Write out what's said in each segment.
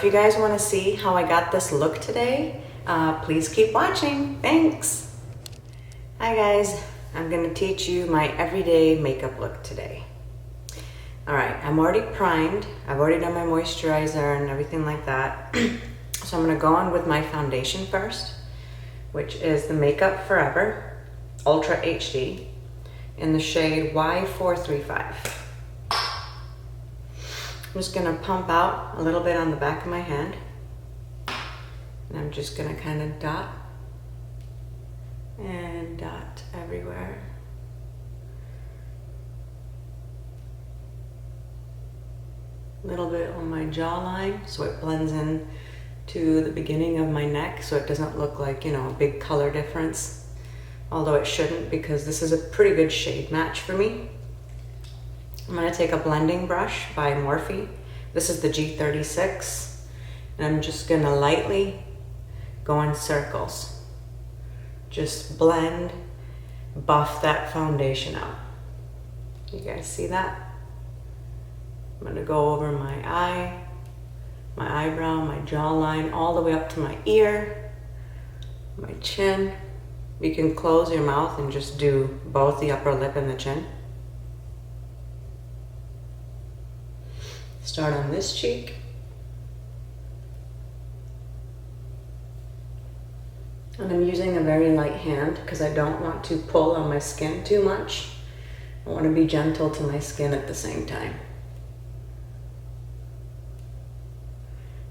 if you guys want to see how I got this look today, please keep watching. Thanks. Hi guys, I'm going to teach you my everyday makeup look today. Alright, I'm already primed. I've already done my moisturizer and everything like that. So I'm going to go on with my foundation first, which is the Makeup Forever Ultra HD in the shade Y435. I'm just going to pump out a little bit on the back of my hand. And I'm just going to kind of dot and dot everywhere. A little bit on my jawline so it blends in to the beginning of my neck so it doesn't look like, you know, a big color difference. Although it shouldn't, because this is a pretty good shade match for me. I'm going to take a blending brush by Morphe. This is the G36. And I'm just going to lightly go in circles. Just blend, buff that foundation out. You guys see that? I'm going to go over my eye, my eyebrow, my jawline, all the way up to my ear, my chin. You can close your mouth and just do both the upper lip and the chin. Start on this cheek. And I'm using a very light hand because I don't want to pull on my skin too much. I want to be gentle to my skin at the same time.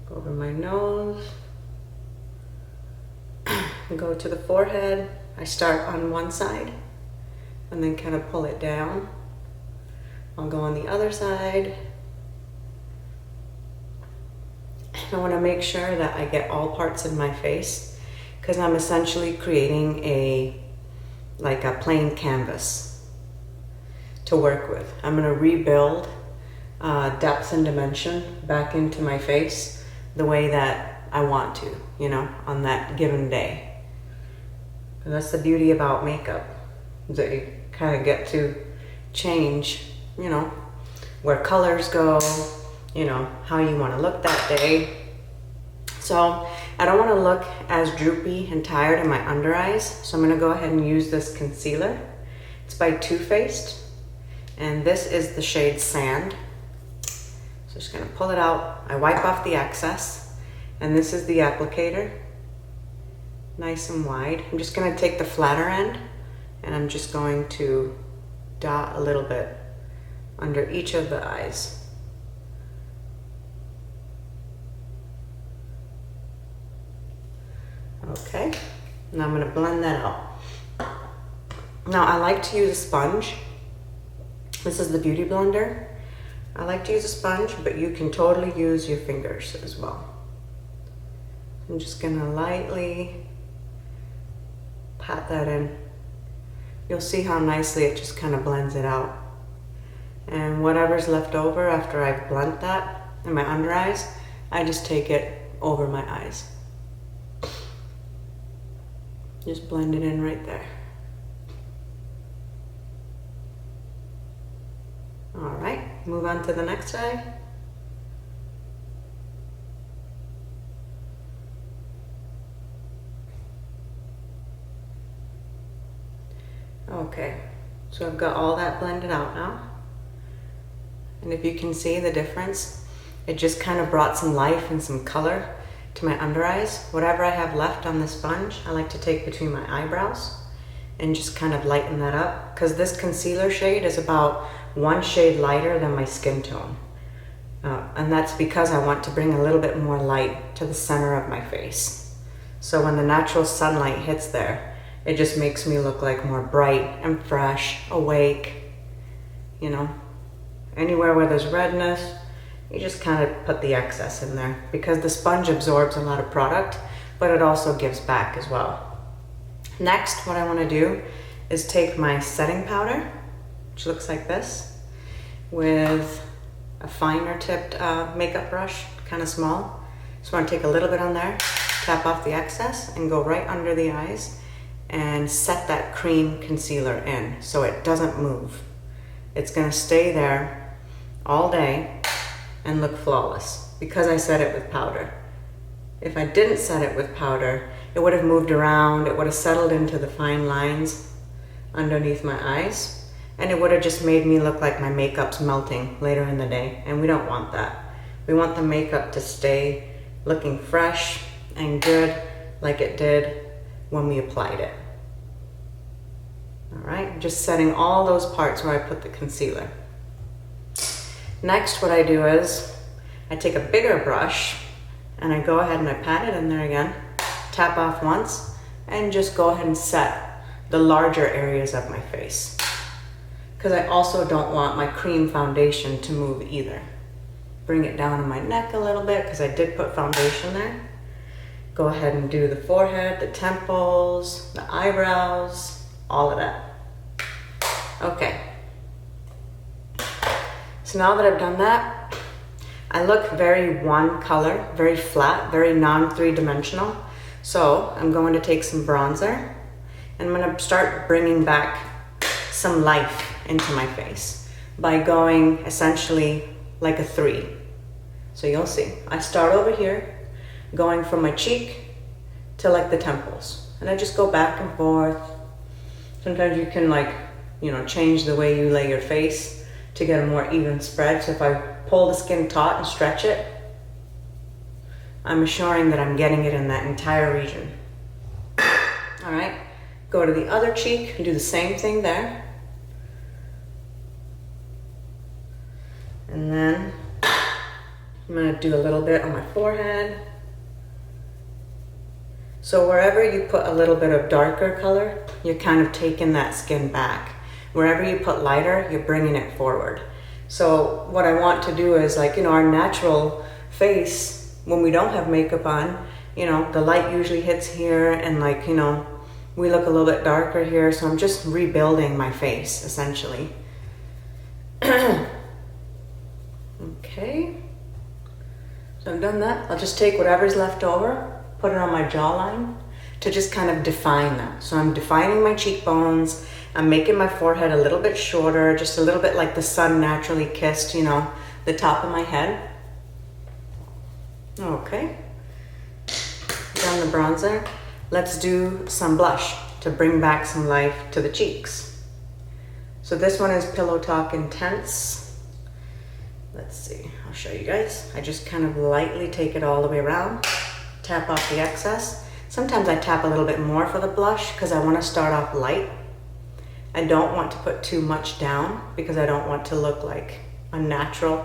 Go over my nose. Go to the forehead. I start on one side and then kind of pull it down. I'll go on the other side. I want to make sure that I get all parts of my face because I'm essentially creating like a plain canvas to work with. I'm going to rebuild depth and dimension back into my face the way that I want to, you know, on that given day. And that's the beauty about makeup, that you kind of get to change, you know, where colors go, you know, how you want to look that day. So I don't want to look as droopy and tired in my under eyes, so I'm going to go ahead and use this concealer. It's by Toofaced, and this is the shade Sand. So just going to pull it out. I wipe off the excess, and this is the applicator, nice and wide. I'm just going to take the flatter end, and I'm just going to dot a little bit under each of the eyes. Okay, now I'm going to blend that out. Now I like to use a sponge. This is the Beauty Blender. I like to use a sponge, but you can totally use your fingers as well. I'm just going to lightly pat that in. You'll see how nicely it just kind of blends it out. And whatever's left over after I've blended that in my under eyes, I just take it over my eyes. Just blend it in right there. All right, move on to the next eye. Okay, so I've got all that blended out now. And if you can see the difference, it just kind of brought some life and some color to my under eyes. Whatever I have left on the sponge, I like to take between my eyebrows and just kind of lighten that up, because this concealer shade is about one shade lighter than my skin tone. And that's because I want to bring a little bit more light to the center of my face. So when the natural sunlight hits there, it just makes me look like more bright and fresh, awake, you know. Anywhere where there's redness, you just kind of put the excess in there, because the sponge absorbs a lot of product, but it also gives back as well. Next, what I want to do is take my setting powder, which looks like this, with a finer tipped makeup brush, kind of small. So I want to take a little bit on there, tap off the excess, and go right under the eyes and set that cream concealer in so it doesn't move. It's going to stay there all day and look flawless, because I set it with powder. If I didn't set it with powder, it would have moved around, it would have settled into the fine lines underneath my eyes, and it would have just made me look like my makeup's melting later in the day, and we don't want that. We want the makeup to stay looking fresh and good like it did when we applied it. All right, just setting all those parts where I put the concealer. Next, what I do is I take a bigger brush and I go ahead and I pat it in there again, tap off once, and just go ahead and set the larger areas of my face. Because I also don't want my cream foundation to move either. Bring it down on my neck a little bit because I did put foundation there. Go ahead and do the forehead, the temples, the eyebrows, all of that. Okay. So now that I've done that, I look very one color, very flat, very non-three-dimensional. So I'm going to take some bronzer and I'm going to start bringing back some life into my face by going essentially like a 3. So you'll see. I start over here, going from my cheek to like the temples. And I just go back and forth. Sometimes you can change the way you lay your face to get a more even spread. So if I pull the skin taut and stretch it, I'm assuring that I'm getting it in that entire region. All right, go to the other cheek and do the same thing there. And then I'm gonna do a little bit on my forehead. So wherever you put a little bit of darker color, you're kind of taking that skin back. Wherever you put lighter, you're bringing it forward. So what I want to do is our natural face, when we don't have makeup on, the light usually hits here and we look a little bit darker here. So I'm just rebuilding my face essentially. Okay. So I've done that. I'll just take whatever's left over, put it on my jawline to just kind of define that. So I'm defining my cheekbones. I'm making my forehead a little bit shorter, just a little bit like the sun naturally kissed, the top of my head. Okay. Done the bronzer. Let's do some blush to bring back some life to the cheeks. So this one is Pillowtalk Intense. Let's see, I'll show you guys. I just kind of lightly take it all the way around, tap off the excess. Sometimes I tap a little bit more for the blush because I want to start off light. I don't want to put too much down because I don't want to look like unnatural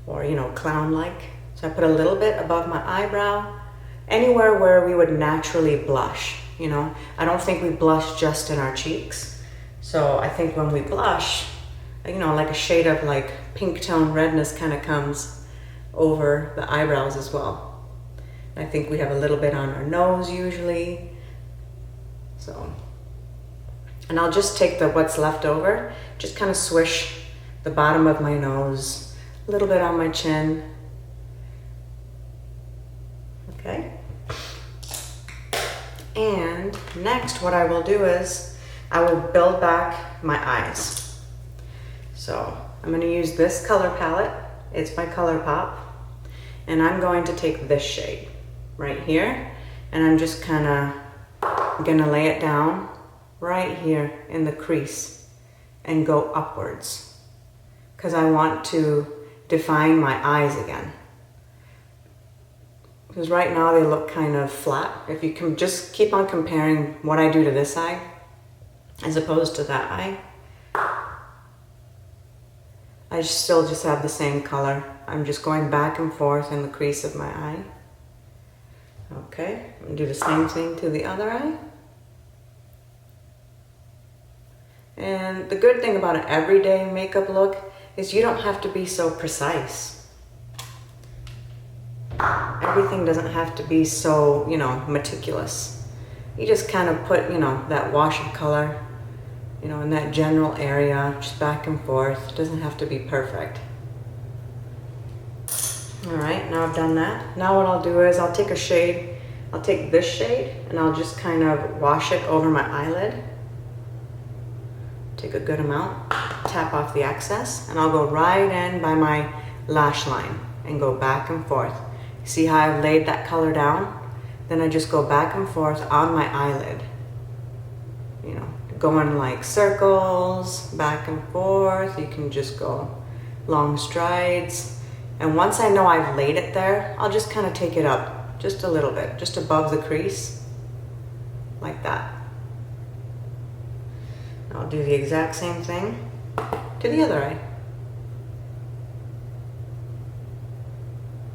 or, clown-like. So I put a little bit above my eyebrow, anywhere where we would naturally blush, I don't think we blush just in our cheeks. So I think when we blush, like a shade of pink tone redness kind of comes over the eyebrows as well. I think we have a little bit on our nose usually. So, and I'll just take what's left over, just kind of swish the bottom of my nose, a little bit on my chin. Okay. And next what I will do is I will build back my eyes. So I'm going to use this color palette. It's by Colorpop. And I'm going to take this shade right here. And I'm just kind of going to lay it down right here in the crease and go upwards. Because I want to define my eyes again. Because right now they look kind of flat. If you can just keep on comparing what I do to this eye as opposed to that eye, I still just have the same color. I'm just going back and forth in the crease of my eye. Okay, I'm gonna do the same thing to the other eye. And the good thing about an everyday makeup look is you don't have to be so precise. Everything doesn't have to be so, meticulous. You just kind of put, that wash of color, in that general area, just back and forth. It doesn't have to be perfect. All right, now I've done that. Now what I'll do is I'll take a shade, I'll take this shade and I'll just kind of wash it over my eyelid. Take a good amount, tap off the excess, and I'll go right in by my lash line and go back and forth. See how I've laid that color down? Then I just go back and forth on my eyelid. You know, going like circles, back and forth. You can just go long strides. And once I know I've laid it there, I'll just kind of take it up just a little bit, just above the crease, like that. I'll do the exact same thing to the other eye.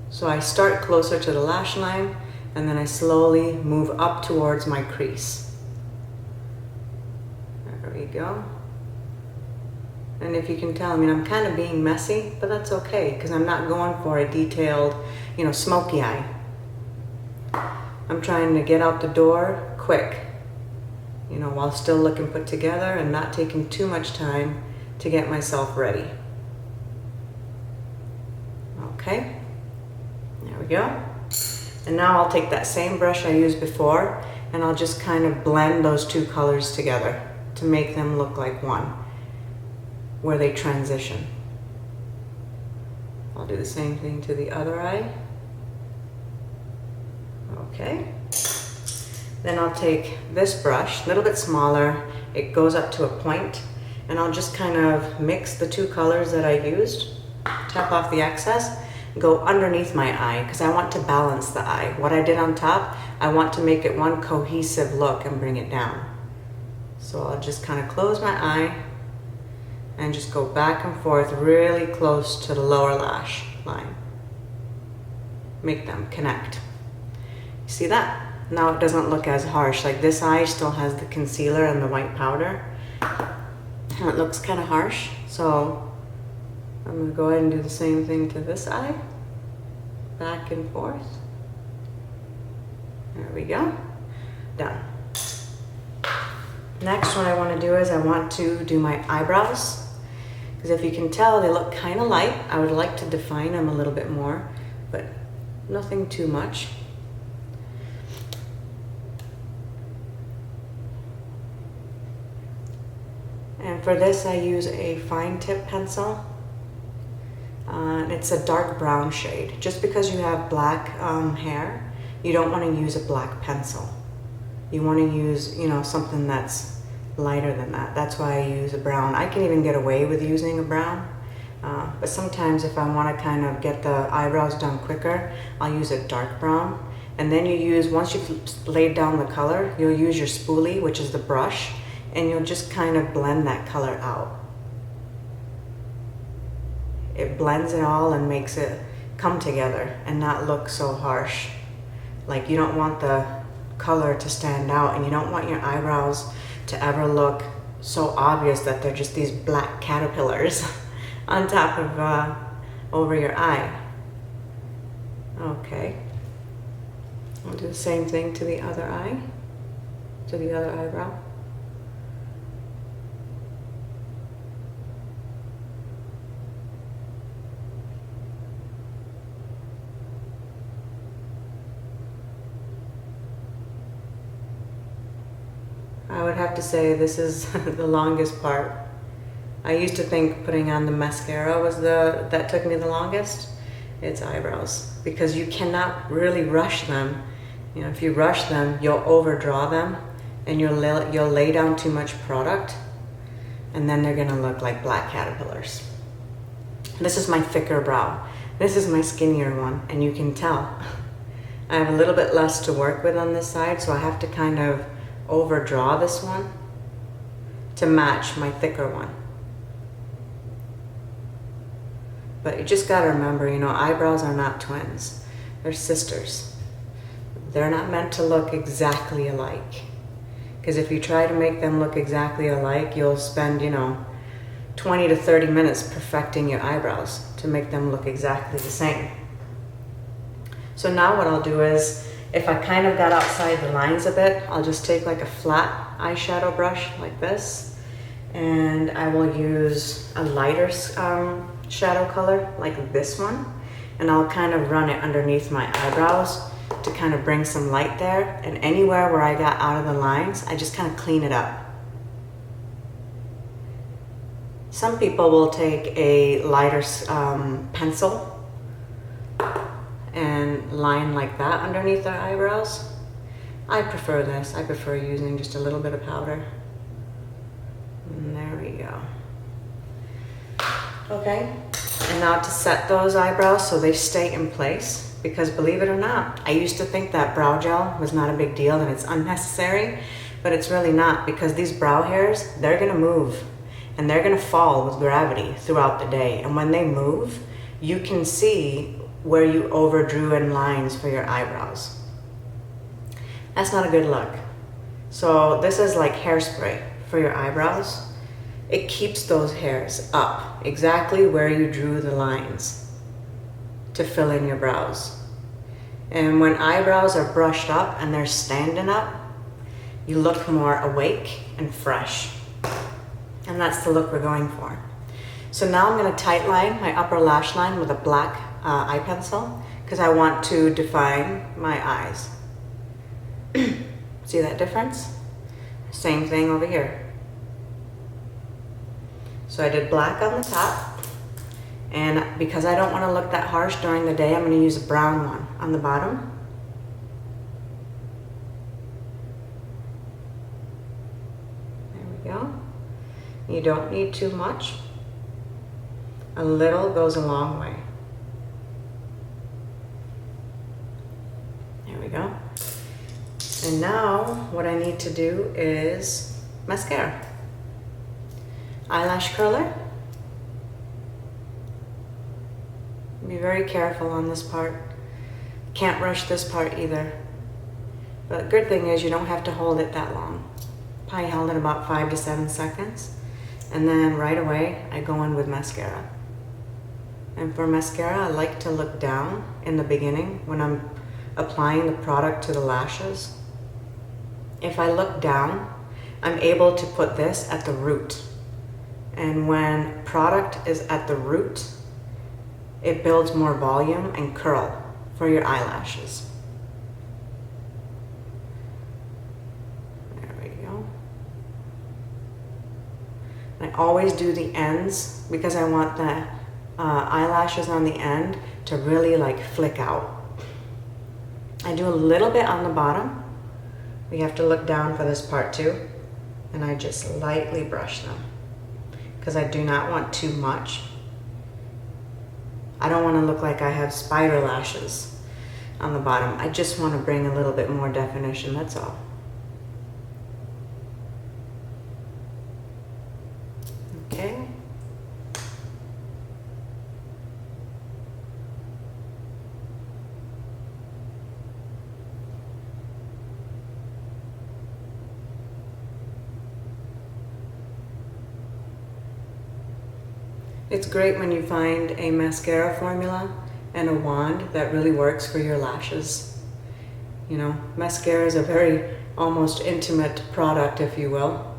So I start closer to the lash line and then I slowly move up towards my crease. There we go. And if you can tell, I mean, I'm kind of being messy, but that's okay because I'm not going for a detailed, you know, smoky eye. I'm trying to get out the door quick, you know, while still looking put together and not taking too much time to get myself ready. Okay, there we go. And now I'll take that same brush I used before and I'll just kind of blend those two colors together to make them look like one, where they transition. I'll do the same thing to the other eye. Okay. Then I'll take this brush, a little bit smaller, it goes up to a point, and I'll just kind of mix the two colors that I used, tap off the excess, go underneath my eye, because I want to balance the eye. What I did on top, I want to make it one cohesive look and bring it down. So I'll just kind of close my eye and just go back and forth really close to the lower lash line. Make them connect. See that? Now it doesn't look as harsh. Like this eye still has the concealer and the white powder. And it looks kind of harsh. So I'm going to go ahead and do the same thing to this eye. Back and forth. There we go. Done. Next, what I want to do is I want to do my eyebrows. Because if you can tell, they look kind of light. I would like to define them a little bit more, but nothing too much. And for this, I use a fine tip pencil. It's a dark brown shade. Just because you have black hair, you don't want to use a black pencil. You want to use, you know, something that's lighter than that. That's why I use a brown. I can even get away with using a brown. But sometimes if I want to kind of get the eyebrows done quicker, I'll use a dark brown. And then you use, once you've laid down the color, you'll use your spoolie, which is the brush, and you'll just kind of blend that color out. It blends it all and makes it come together and not look so harsh. Like you don't want the color to stand out and you don't want your eyebrows to ever look so obvious that they're just these black caterpillars on top of, over your eye. Okay. I'll do the same thing to the other eye, to the other eyebrow. I would have to say this is the longest part. I used to think putting on the mascara was that took me the longest. It's eyebrows, because you cannot really rush them. You know, if you rush them, you'll overdraw them and you'll lay down too much product and then they're gonna look like black caterpillars. This is my thicker brow. This is my skinnier one, and you can tell. I have a little bit less to work with on this side, so I have to kind of overdraw this one to match my thicker one. But you just gotta remember, you know, eyebrows are not twins. They're sisters. They're not meant to look exactly alike. Because if you try to make them look exactly alike, you'll spend, you know, 20 to 30 minutes perfecting your eyebrows to make them look exactly the same. So now what I'll do is, if I kind of got outside the lines a bit, I'll just take like a flat eyeshadow brush like this, and I will use a lighter shadow color like this one, and I'll kind of run it underneath my eyebrows to kind of bring some light there, and anywhere where I got out of the lines, I just kind of clean it up. Some people will take a lighter pencil, line like that underneath our eyebrows. I prefer this. I prefer using just a little bit of powder. And there we go. Okay, and now to set those eyebrows so they stay in place, because believe it or not, I used to think that brow gel was not a big deal and it's unnecessary, but it's really not, because these brow hairs, they're gonna move and they're gonna fall with gravity throughout the day. And when they move, you can see where you overdrew in lines for your eyebrows. That's not a good look. So this is like hairspray for your eyebrows. It keeps those hairs up exactly where you drew the lines to fill in your brows. And when eyebrows are brushed up and they're standing up, you look more awake and fresh. And that's the look we're going for. So now I'm gonna tight line my upper lash line with a black eye pencil, because I want to define my eyes. See that difference? Same thing over here. So I did black on the top, and because I don't want to look that harsh during the day, I'm going to use a brown one on the bottom. There we go. You don't need too much. A little goes a long way. There we go. And now what I need to do is mascara. Eyelash curler. Be very careful on this part. Can't rush this part either. But the good thing is you don't have to hold it that long. Probably held it about 5 to 7 seconds. And then right away I go in with mascara. And for mascara, I like to look down in the beginning when I'm applying the product to the lashes. If I look down, I'm able to put this at the root. And when product is at the root, it builds more volume and curl for your eyelashes. There we go. I always do the ends because I want the eyelashes on the end to really like flick out. I do a little bit on the bottom. We have to look down for this part too. And I just lightly brush them, because I do not want too much. I don't want to look like I have spider lashes on the bottom. I just want to bring a little bit more definition, that's all. Okay. It's great when you find a mascara formula and a wand that really works for your lashes. You know, mascara is a very almost intimate product, if you will,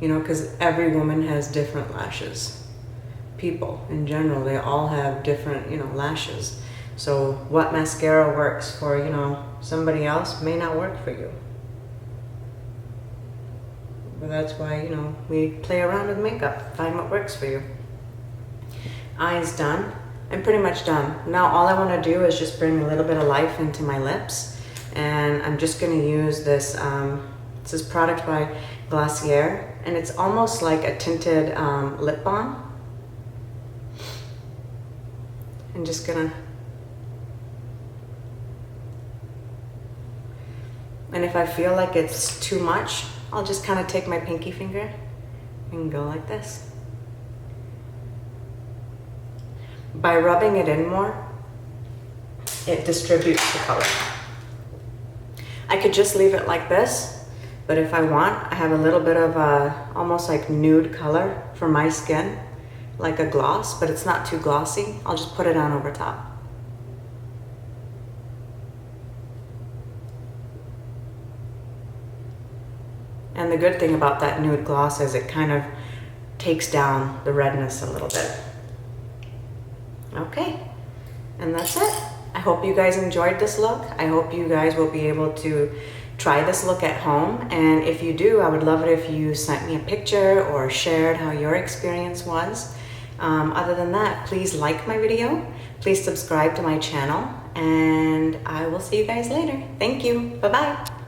you know, because every woman has different lashes. People in general, they all have different, you know, lashes. So what mascara works for, you know, somebody else may not work for you. But that's why, you know, we play around with makeup, find what works for you. Eyes done. I'm pretty much done. Now all I want to do is just bring a little bit of life into my lips, and I'm just going to use this this is product by Glossier, and it's almost like a tinted lip balm. I'm just gonna, and if I feel like it's too much, I'll just kind of take my pinky finger and go like this. By rubbing it in more, it distributes the color. I could just leave it like this, but if I want, I have a little bit of a almost like nude color for my skin, like a gloss, but it's not too glossy. I'll just put it on over top. And the good thing about that nude gloss is it kind of takes down the redness a little bit. Okay, and that's it. I hope you guys enjoyed this look. I hope you guys will be able to try this look at home. And if you do, I would love it if you sent me a picture or shared how your experience was. Other than that, please like my video, please subscribe to my channel, and I will see you guys later. Thank you. Bye-bye.